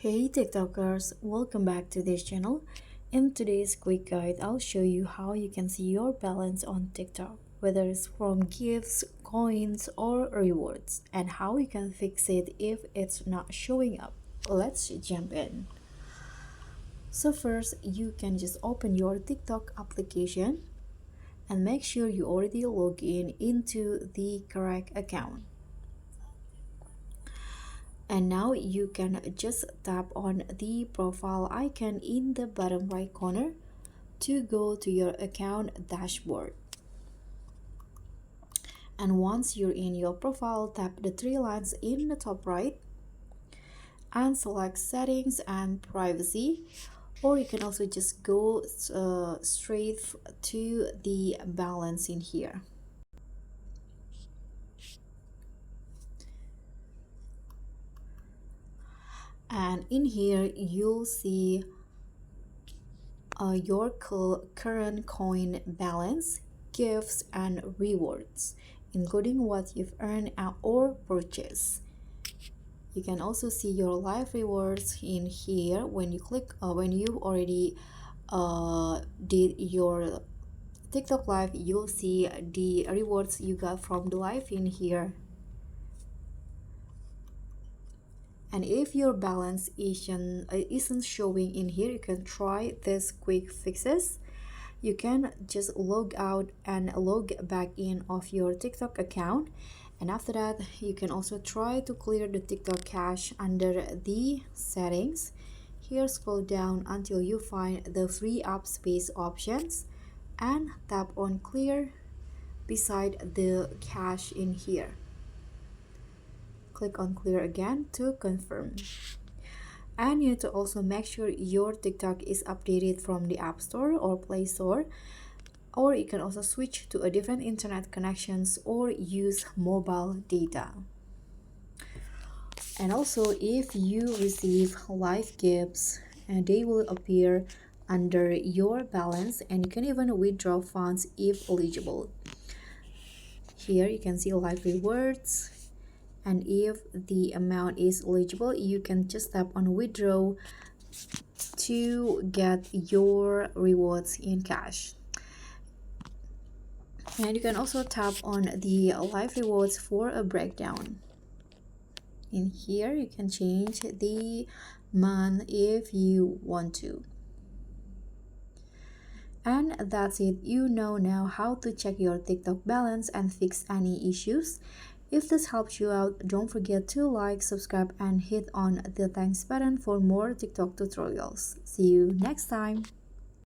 Hey TikTokers, welcome back to this channel. In today's quick guide, I'll show you how you can see your balance on TikTok, whether it's from gifts, coins, or rewards, and how you can fix it if it's not showing up. Let's jump in. So first, you can just open your TikTok application and make sure you already log in into the correct account. And now you can just tap on the profile icon in the bottom right corner to go to your account dashboard. And once you're in your profile, tap the three lines in the top right and select settings and privacy, or you can also just go straight to the balance in here. And in here you'll see your current coin balance, gifts, and rewards, including what you've earned or purchased. You can also see your live rewards in here when you click when you already did your TikTok live. You'll see the rewards you got from the live in here. And if your balance isn't showing in here, you can try this quick fixes. You can just log out and log back in of your TikTok account, and after that you can also try to clear the TikTok cache under the settings. Here, scroll down until you find the free up space options and tap on clear beside the cache in here. Click on clear again to confirm. And you need to also make sure your TikTok is updated from the App Store or Play Store, or you can also switch to a different internet connections or use mobile data. And also, if you receive live gifts, they will appear under your balance, and you can even withdraw funds if eligible. Here you can see live rewards, and if the amount is eligible, you can just tap on withdraw to get your rewards in cash. And you can also tap on the live rewards for a breakdown. In here you can change the month if you want to. And that's it. You know now how to check your TikTok balance and fix any issues. If this helps you out, don't forget to like, subscribe, and hit on the thanks button for more TikTok tutorials. See you next time.